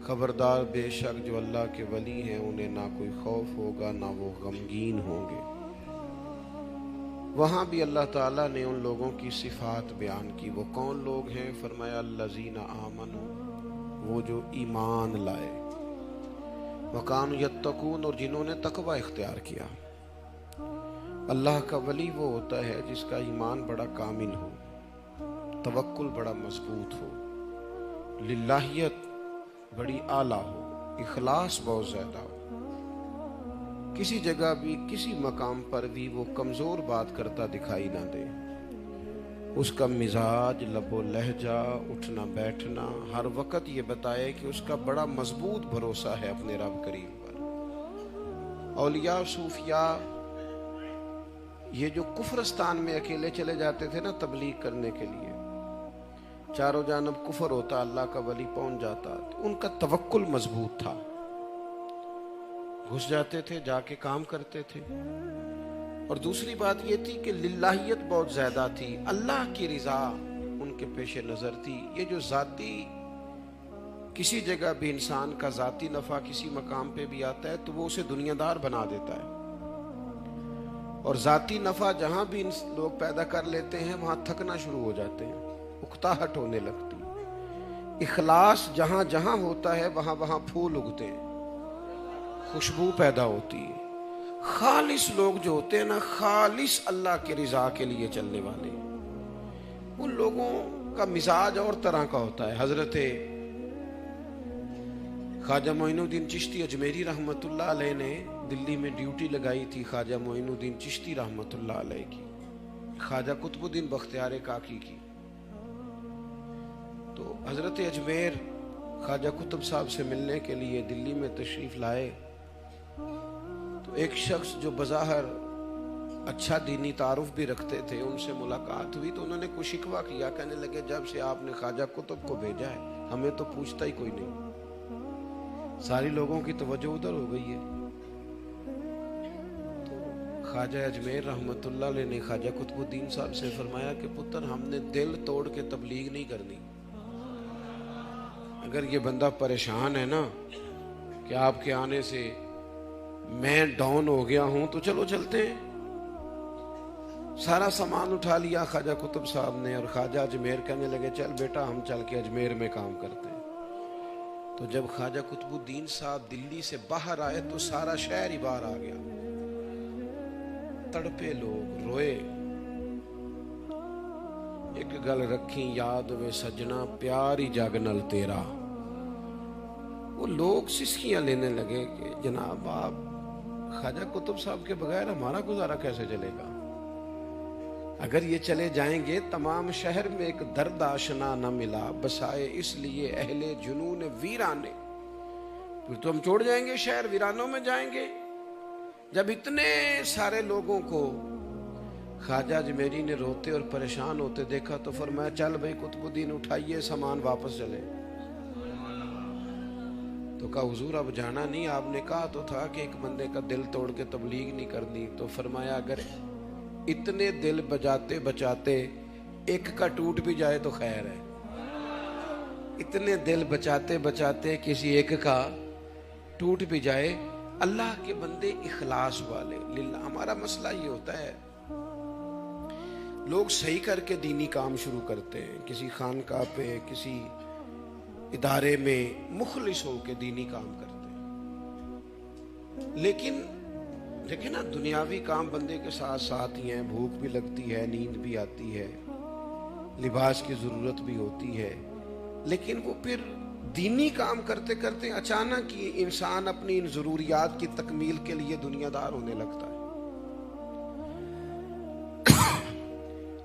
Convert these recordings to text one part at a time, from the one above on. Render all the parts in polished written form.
خبردار بے شک جو اللہ کے ولی ہیں انہیں نہ کوئی خوف ہوگا نہ وہ غمگین ہوں گے۔ وہاں بھی اللہ تعالیٰ نے ان لوگوں کی صفات بیان کی۔ وہ کون لوگ ہیں؟ فرمایا الذین آمنوا، وہ جو ایمان لائے، وکانوا یتقون، اور جنہوں نے تقوی اختیار کیا۔ اللہ کا ولی وہ ہوتا ہے جس کا ایمان بڑا کامل ہو، توکل بڑا مضبوط ہو، للہیت بڑی اعلیٰ ہو، اخلاص بہت زیادہ ہو، کسی جگہ بھی کسی مقام پر بھی وہ کمزور بات کرتا دکھائی نہ دے۔ اس کا مزاج، لب و لہجہ، اٹھنا بیٹھنا ہر وقت یہ بتائے کہ اس کا بڑا مضبوط بھروسہ ہے اپنے رب کریم پر۔ اولیاء صوفیاء یہ جو کفرستان میں اکیلے چلے جاتے تھے نا تبلیغ کرنے کے لیے، چاروں جانب کفر ہوتا، اللہ کا ولی پہنچ جاتا، ان کا توکل مضبوط تھا، گھس جاتے تھے، جا کے کام کرتے تھے۔ اور دوسری بات یہ تھی کہ للہیت بہت زیادہ تھی، اللہ کی رضا ان کے پیش نظر تھی۔ یہ جو ذاتی کسی جگہ بھی انسان کا ذاتی نفع کسی مقام پہ بھی آتا ہے تو وہ اسے دنیا دار بنا دیتا ہے، اور ذاتی نفع جہاں بھی لوگ پیدا کر لیتے ہیں وہاں تھکنا شروع ہو جاتے ہیں، اکتاہٹ ہونے لگتی۔ اخلاص جہاں جہاں ہوتا ہے وہاں وہاں پھول اگتے ہیں، خوشبو پیدا ہوتی ہے۔ خالص لوگ جو ہوتے ہیں نا، خالص اللہ کے رضا کے لیے چلنے والے، ان لوگوں کا مزاج اور طرح کا ہوتا ہے۔ حضرت خواجہ معین الدین چشتی اجمیری رحمۃ اللہ علیہ نے دلی میں ڈیوٹی لگائی تھی خواجہ معین الدین چشتی رحمۃ اللہ علیہ کی، خواجہ قطب الدین بختیار کاکی کی۔ تو حضرت اجمیر خواجہ قطب صاحب سے ملنے کے لیے دلی میں تشریف لائے، تو ایک شخص جو بظاہر اچھا دینی تعارف بھی رکھتے تھے ان سے ملاقات ہوئی، تو انہوں نے کچھ شکوہ کیا، کہنے لگے جب سے آپ نے خواجہ قطب کو بھیجا ہے ہمیں تو پوچھتا ہی کوئی نہیں، ساری لوگوں کی توجہ ادھر ہو گئی ہے۔ تو خواجہ اجمیر رحمۃ اللہ علیہ نے خواجہ قطب الدین صاحب سے فرمایا کہ پتر ہم نے دل توڑ کے تبلیغ نہیں کرنی، اگر یہ بندہ پریشان ہے نا کہ آپ کے آنے سے میں ڈاؤن ہو گیا ہوں تو چلو چلتے ہیں۔ سارا سامان اٹھا لیا خواجہ قطب صاحب نے، اور خواجہ اجمیر کہنے لگے چل بیٹا ہم چل کے اجمیر میں کام کرتے ہیں۔ تو جب خواجہ قطب الدین صاحب دلی سے باہر آئے تو سارا شہر ہی باہر آ گیا، تڑپے لوگ، روئے۔ ایک گل رکھی یاد وے سجنا پیاری جگ نل تیرا، وہ لوگ سسکیاں لینے لگے کہ جناب آپ خواجہ قطب صاحب کے بغیر ہمارا گزارا کیسے چلے گا؟ اگر یہ چلے جائیں گے تمام شہر میں ایک درد آشنا نہ ملا، بسائے اس لیے اہل جنون ویرانے، پھر تو ہم چھوڑ جائیں گے شہر، ویرانوں میں جائیں گے۔ جب اتنے سارے لوگوں کو خواجہ اجمیری نے روتے اور پریشان ہوتے دیکھا تو فرمایا چل بھائی قطب الدین اٹھائیے سامان واپس چلے۔ تو کہا حضور اب جانا نہیں، آپ نے کہا تو تھا کہ ایک بندے کا دل توڑ کے تبلیغ نہیں کرنی۔ تو فرمایا اگر اتنے دل بجاتے بچاتے ایک کا ٹوٹ بھی جائے تو خیر ہے، اتنے دل بچاتے بچاتے کسی ایک کا ٹوٹ بھی جائے۔ اللہ کے بندے اخلاص والے للہ۔ ہمارا مسئلہ یہ ہوتا ہے لوگ صحیح کر کے دینی کام شروع کرتے ہیں، کسی خانقاہ پہ کسی ادارے میں مخلص ہو کے دینی کام کرتے ہیں، لیکن دیکھیں نا دنیاوی کام بندے کے ساتھ ساتھ ہی ہیں، بھوک بھی لگتی ہے، نیند بھی آتی ہے، لباس کی ضرورت بھی ہوتی ہے، لیکن وہ پھر دینی کام کرتے کرتے اچانک ہی انسان اپنی ان ضروریات کی تکمیل کے لیے دنیا دار ہونے لگتا ہے۔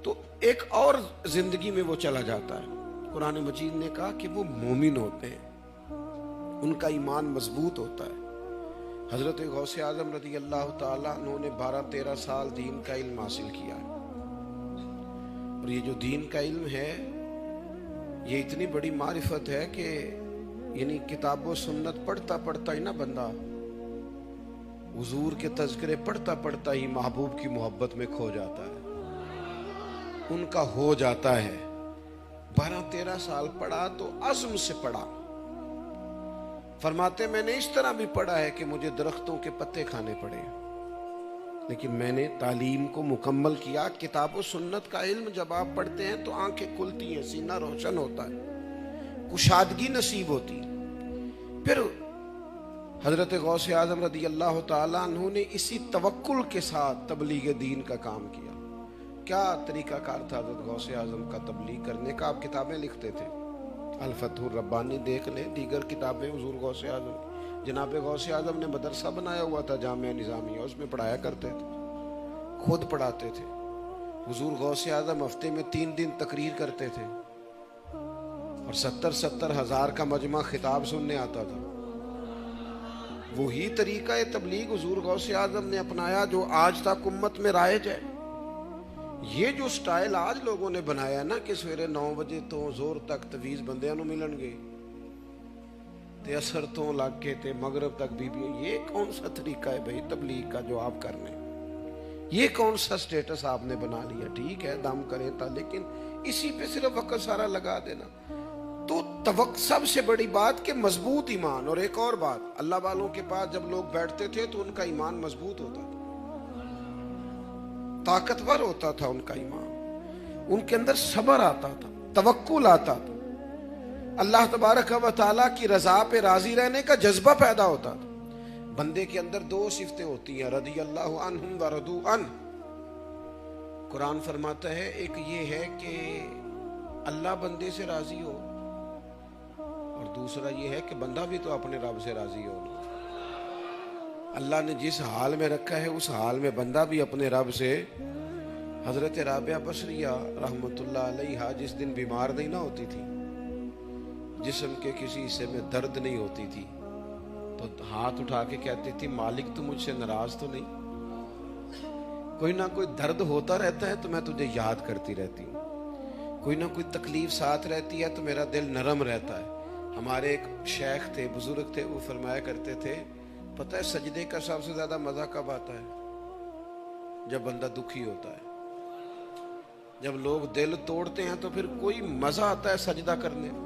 تو ایک اور زندگی میں وہ چلا جاتا ہے۔ قرآن مجید نے کہا کہ وہ مومن ہوتے ہیں، ان کا ایمان مضبوط ہوتا ہے۔ حضرت غوث اعظم رضی اللہ تعالیٰ عنہ نے 12-13 سال دین کا علم حاصل کیا، اور یہ جو دین کا علم ہے یہ اتنی بڑی معرفت ہے کہ یعنی کتاب و سنت پڑھتا پڑھتا ہی نا بندہ حضور کے تذکرے پڑھتا پڑھتا ہی محبوب کی محبت میں کھو جاتا ہے، ان کا ہو جاتا ہے۔ 12-13 سال پڑھا تو عزم سے پڑھا، فرماتے میں نے اس طرح بھی پڑھا ہے کہ مجھے درختوں کے پتے کھانے پڑے، لیکن میں نے تعلیم کو مکمل کیا۔ کتاب و سنت کا علم جب آپ پڑھتے ہیں تو آنکھیں کھلتی ہیں، سینہ روشن ہوتا ہے، کشادگی نصیب ہوتی ہے۔ پھر حضرت غوث اعظم رضی اللہ تعالیٰ عنہ نے اسی توکل کے ساتھ تبلیغ دین کا کام کیا۔ کیا طریقہ کار تھا حضرت غوث اعظم کا تبلیغ کرنے کا؟ آپ کتابیں لکھتے تھے، الفتح الربانی دیکھ لیں، دیگر کتابیں حضور غوث اعظم، جناب غوث اعظم نے مدرسہ بنایا ہوا تھا جامعہ نظامیہ، اس میں پڑھایا کرتے تھے، خود پڑھاتے تھے۔ حضور غوث اعظم ہفتے میں 3 دن تقریر کرتے تھے اور 70 ہزار کا مجمع خطاب سننے آتا تھا۔ وہی طریقہ تبلیغ حضور غوث اعظم نے اپنایا جو آج تک امت میں رائج ہے۔ یہ جو سٹائل آج لوگوں نے بنایا نا کہ سویرے 9 بجے تو زور تک تویز بندیاں نو ملن گے تے اثر تو لگ کے تے مغرب تک بھی، یہ کون سا طریقہ ہے بھائی تبلیغ کا جو آپ کر رہے ہیں؟ یہ کون سا سٹیٹس آپ نے بنا لیا؟ ٹھیک ہے دم کریں تھا، لیکن اسی پہ صرف وقت سارا لگا دینا۔ تو سب سے بڑی بات کہ مضبوط ایمان۔ اور ایک اور بات، اللہ والوں کے پاس جب لوگ بیٹھتے تھے تو ان کا ایمان مضبوط ہوتا تھا، طاقتور ہوتا تھا ان کا ایمان، ان کے اندر صبر آتا تھا، توکل آتا تھا، اللہ تبارک و تعالیٰ کی رضا پہ راضی رہنے کا جذبہ پیدا ہوتا تھا۔ بندے کے اندر 2 صفتیں ہوتی ہیں، رضی اللہ عنہم ورضوا عنہ۔ قرآن فرماتا ہے ایک یہ ہے کہ اللہ بندے سے راضی ہو، اور دوسرا یہ ہے کہ بندہ بھی تو اپنے رب سے راضی ہو۔ اللہ نے جس حال میں رکھا ہے اس حال میں بندہ بھی اپنے رب سے۔ حضرت رابعہ بصریہ رحمت اللہ علیہا جس دن بیمار نہیں نہ ہوتی تھی، جسم کے کسی حصے میں درد نہیں ہوتی تھی، تو ہاتھ اٹھا کے کہتی تھی مالک تو مجھ سے ناراض تو نہیں؟ کوئی نہ کوئی درد ہوتا رہتا ہے تو میں تجھے یاد کرتی رہتی ہوں، کوئی نہ کوئی تکلیف ساتھ رہتی ہے تو میرا دل نرم رہتا ہے۔ ہمارے ایک شیخ تھے، بزرگ تھے، وہ فرمایا کرتے تھے پتہ ہے سجدے کا سب سے زیادہ مزہ کب آتا ہے؟ جب بندہ دکھی ہوتا ہے۔ جب لوگ دل توڑتے ہیں تو پھر کوئی مزہ آتا ہے سجدہ کرنے میں،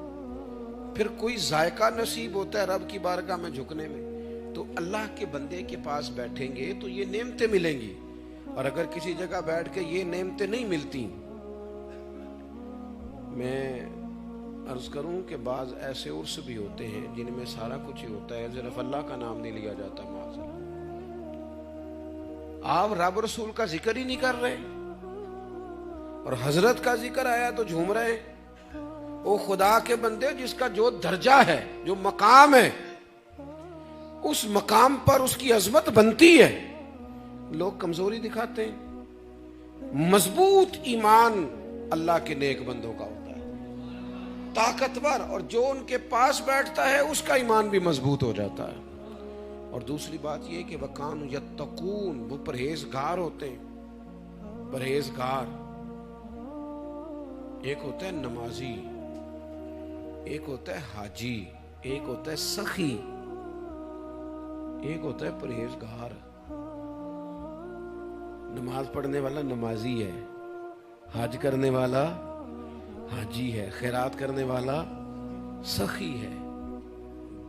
پھر کوئی ذائقہ نصیب ہوتا ہے رب کی بارگاہ میں جھکنے میں۔ تو اللہ کے بندے کے پاس بیٹھیں گے تو یہ نعمتیں ملیں گی، اور اگر کسی جگہ بیٹھ کے یہ نعمتیں نہیں ملتی، میں عرض کروں کہ بعض ایسے عرس بھی ہوتے ہیں جن میں سارا کچھ ہی ہوتا ہے، صرف اللہ کا نام نہیں لیا جاتا۔ معاذ اللہ، آپ رب رسول کا ذکر ہی نہیں کر رہے، اور حضرت کا ذکر آیا تو جھوم رہے ہیں۔ او خدا کے بندے، جس کا جو درجہ ہے، جو مقام ہے، اس مقام پر اس کی عظمت بنتی ہے، لوگ کمزوری دکھاتے ہیں۔ مضبوط ایمان اللہ کے نیک بندوں کا ہوتا ہے، طاقتور، اور جو ان کے پاس بیٹھتا ہے اس کا ایمان بھی مضبوط ہو جاتا ہے۔ اور دوسری بات یہ کہ وَكَانُوا يَتَّقُونَ، وہ پرہیزگار ہوتے ہیں۔ پرہیزگار، ایک ہوتا ہے نمازی، ایک ہوتا ہے حاجی، ایک ہوتا ہے سخی، ایک ہوتا ہے پرہیزگار۔ نماز پڑھنے والا نمازی ہے، حج کرنے والا حاجی ہے، خیرات کرنے والا سخی ہے،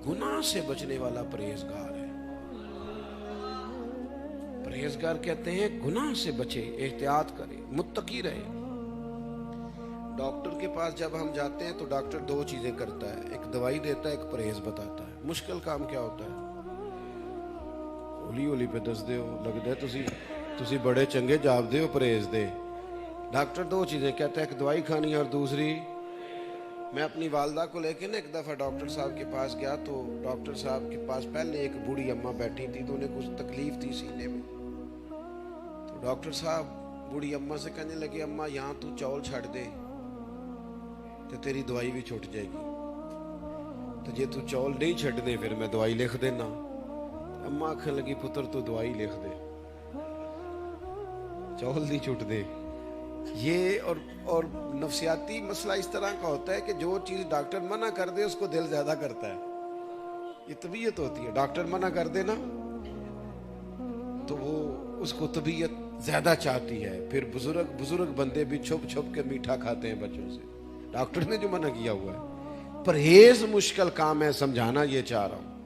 گناہ سے بچنے والا پرہیزگار ہے۔ پرہیزگار کہتے ہیں گناہ سے بچے، احتیاط کرے، متقی رہے۔ ڈاکٹر کے پاس جب ہم جاتے ہیں تو ڈاکٹر 2 چیزیں کرتا ہے، ایک دوائی دیتا ہے، ایک پرہیز بتاتا ہے۔ مشکل کام کیا ہوتا ہے؟ ہولی ہولی پہ دس دے ہو، لگ دے تسی بڑے چنگے جاب دے ہو، پرہیز دے۔ ڈاکٹر 2 چیزیں کہتا ہے، ایک دوائی کھانی ہے اور دوسری۔ میں اپنی والدہ کو لے کے نا ایک دفعہ ڈاکٹر صاحب کے پاس گیا، تو ڈاکٹر صاحب کے پاس پہلے ایک بوڑھی اماں بیٹھی تھی، تو انہیں کچھ تکلیف تھی سینے میں۔ تو ڈاکٹر صاحب بوڑھی اماں سے کہنے لگے اماں یہاں تو چول چھڑ دے تو تیری دوائی بھی چھوٹ جائے گی، تو جے تو چول نہیں چھڑنے پھر میں دوائی لکھ دینا۔ اماں آکھنے لگی پتر تو دوائی لکھ دے، چول نہیں چھوٹ دے۔ یہ اور نفسیاتی مسئلہ اس طرح کا ہوتا ہے کہ جو چیز ڈاکٹر منع کر دے اس کو دل زیادہ کرتا ہے۔ یہ طبیعت ہوتی ہے، ڈاکٹر منع کر دے نا تو وہ اس کو طبیعت زیادہ چاہتی ہے۔ پھر بزرگ بندے بھی چھپ چھپ کے میٹھا کھاتے ہیں بچوں سے، ڈاکٹر نے جو منع کیا ہوا ہے۔ پرہیز مشکل کام ہے، سمجھانا یہ چاہ رہا ہوں۔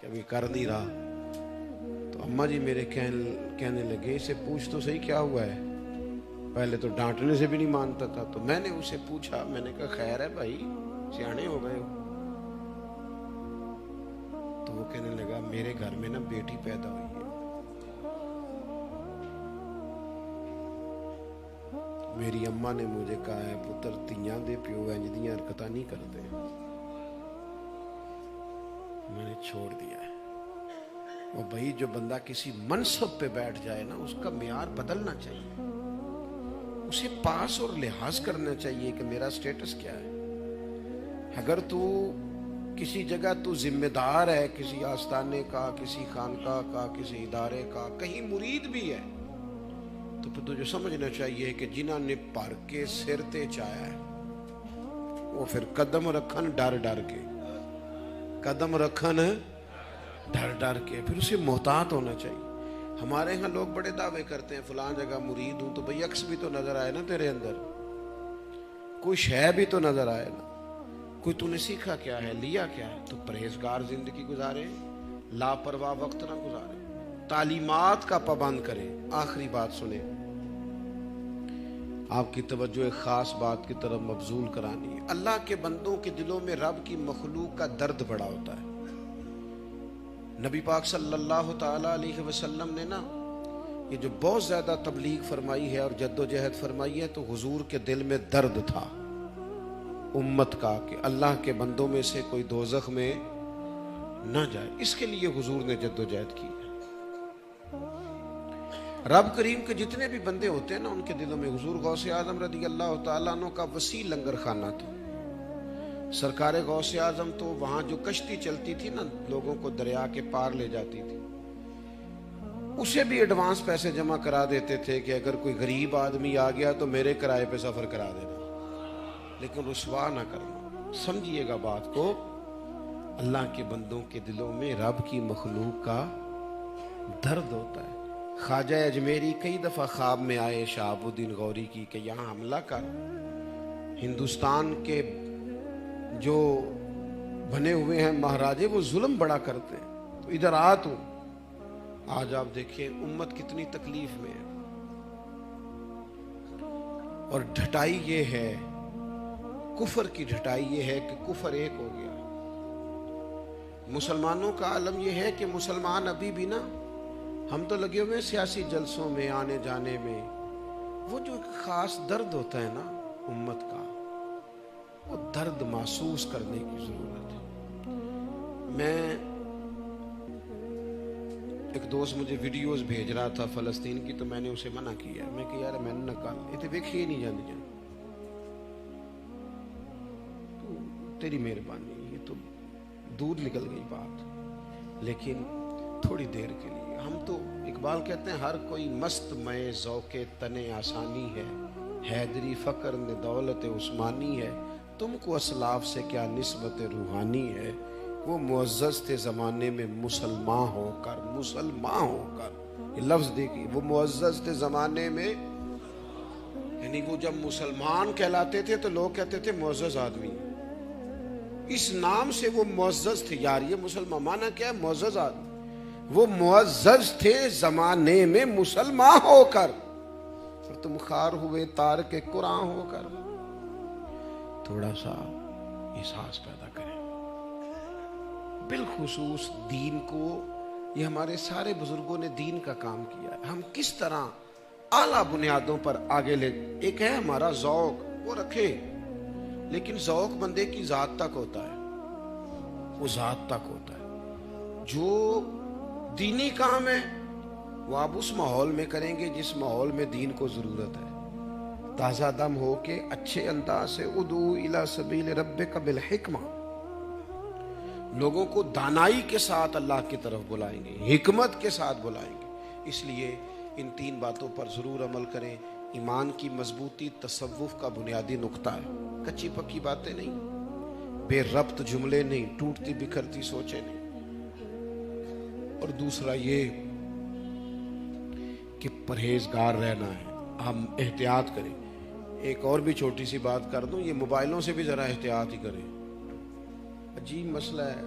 کہ ابھی کر نہیں رہا۔ تو اماں جی میرے کہنے لگے اسے پوچھ تو صحیح کیا ہوا ہے، پہلے تو ڈانٹنے سے بھی نہیں مانتا تھا۔ تو میں نے اسے پوچھا، میں نے کہا خیر ہے بھائی، سیانے ہو گئے ہو؟ تو وہ کہنے لگا میرے گھر میں نا بیٹی پیدا ہوئی ہے، میری اماں نے مجھے کہا ہے پتر تیاں دے پیو انج دیاں حرکتاں نہیں کرتے۔ میں نے چھوڑ دیا ہے۔ وہ بھائی جو بندہ کسی منصب پہ بیٹھ جائے نا، اس کا معیار بدلنا چاہیے، اسے پاس اور لحاظ کرنا چاہیے کہ میرا سٹیٹس کیا ہے۔ اگر تو کسی جگہ تو ذمہ دار ہے، کسی آستانے کا، کسی خانقاہ کا، کسی ادارے کا، کہیں مرید بھی ہے، تو پھر تجھے سمجھنا چاہیے کہ جنہاں نے پر کے سر تے چایا ہے وہ پھر قدم رکھن ڈر ڈر کے، قدم رکھن ڈر ڈر کے، پھر اسے محتاط ہونا چاہیے۔ ہمارے ہاں لوگ بڑے دعوے کرتے ہیں فلاں جگہ مرید ہوں، تو بھئی عکس بھی تو نظر آئے نا تیرے اندر، کوئی شے بھی تو نظر آئے نا، کوئی تو نے سیکھا کیا ہے، لیا کیا ہے۔ تو پرہیزگار زندگی گزارے، لاپرواہ وقت نہ گزارے، تعلیمات کا پابند کرے۔ آخری بات سنیں، آپ کی توجہ ایک خاص بات کی طرف مبذول کرانی ہے۔ اللہ کے بندوں کے دلوں میں رب کی مخلوق کا درد بڑا ہوتا ہے۔ نبی پاک صلی اللہ تعالی علیہ وسلم نے نا یہ جو بہت زیادہ تبلیغ فرمائی ہے اور جد و جہد فرمائی ہے، تو حضور کے دل میں درد تھا امت کا کہ اللہ کے بندوں میں سے کوئی دوزخ میں نہ جائے، اس کے لیے حضور نے جد و جہد کی ہے۔ رب کریم کے جتنے بھی بندے ہوتے ہیں نا، ان کے دلوں میں، حضور غوث اعظم رضی اللہ تعالیٰ عنہ کا وسیع لنگر خانہ تھا۔ سرکار غوث اعظم تو وہاں جو کشتی چلتی تھی نا، لوگوں کو دریا کے پار لے جاتی تھی، اسے بھی ایڈوانس پیسے جمع کرا دیتے تھے کہ اگر کوئی غریب آدمی آ گیا تو میرے کرائے پہ سفر کرا دینا، لیکن رسوا نہ کرنا۔ سمجھیے گا بات کو، اللہ کے بندوں کے دلوں میں رب کی مخلوق کا درد ہوتا ہے۔ خواجہ اجمیری کئی دفعہ خواب میں آئے شہاب الدین غوری کی کہ یہاں حملہ کر، ہندوستان کے جو بنے ہوئے ہیں مہاراجے وہ ظلم بڑا کرتے ہیں، تو ادھر آ تو۔ آج آپ دیکھیں امت کتنی تکلیف میں ہے، اور ڈھٹائی یہ ہے، کفر کی ڈھٹائی یہ ہے کہ کفر ایک ہو گیا۔ مسلمانوں کا عالم یہ ہے کہ مسلمان ابھی بھی نا، ہم تو لگے ہوئے سیاسی جلسوں میں آنے جانے میں، وہ جو خاص درد ہوتا ہے نا امت کا، وہ درد محسوس کرنے کی ضرورت ہے۔ میں ایک دوست مجھے ویڈیوز بھیج رہا تھا فلسطین کی، تو میں نے اسے منع کیا، میں کہ یار میں نے نکال یہ تو ویکھی ہی نہیں جاندی جان، تو تیری مہربانی، یہ تو دور نکل گئی بات، لیکن تھوڑی دیر کے لیے۔ ہم تو اقبال کہتے ہیں ہر کوئی مست میں ذوق تنے آسانی ہے، حیدری فقر نے دولت عثمانی ہے، تم کو اسلاف سے کیا نسبت روحانی ہے، وہ معزز تھے زمانے میں مسلمان ہو کر، مسلمان ہو کر، یہ لفظ دیکھیے، وہ معزز تھے زمانے میں، یعنی وہ جب مسلمان کہلاتے تھے تو لوگ کہتے تھے معزز آدمی، اس نام سے وہ معزز تھے۔ یار یہ مسلمان مانا کیا ہے؟ معزز آدمی۔ وہ معزز تھے زمانے میں مسلمان ہو کر، اور تم خار ہوئے تار کے قرآن ہو کر۔ تھوڑا سا احساس پیدا کریں، بالخصوص دین کو، یہ ہمارے سارے بزرگوں نے دین کا کام کیا ہے، ہم کس طرح اعلیٰ بنیادوں پر آگے لے۔ ایک ہے ہمارا ذوق، وہ رکھے، لیکن ذوق بندے کی ذات تک ہوتا ہے، وہ ذات تک ہوتا ہے۔ جو دینی کام ہے وہ آپ اس ماحول میں کریں گے جس ماحول میں دین کو ضرورت ہے۔ تازہ دم ہو کے اچھے انداز سے ادعو الی سبیل ربک بالحکمہ، لوگوں کو دانائی کے ساتھ اللہ کی طرف بلائیں گے، حکمت کے ساتھ بلائیں گے۔ اس لیے ان تین باتوں پر ضرور عمل کریں۔ ایمان کی مضبوطی تصوف کا بنیادی نقطہ ہے، کچی پکی باتیں نہیں، بے ربط جملے نہیں، ٹوٹتی بکھرتی سوچیں نہیں۔ اور دوسرا یہ کہ پرہیزگار رہنا ہے، ہم احتیاط کریں۔ ایک اور بھی چھوٹی سی بات کر دوں، یہ موبائلوں سے بھی ذرا احتیاط ہی کریں، عجیب مسئلہ ہے۔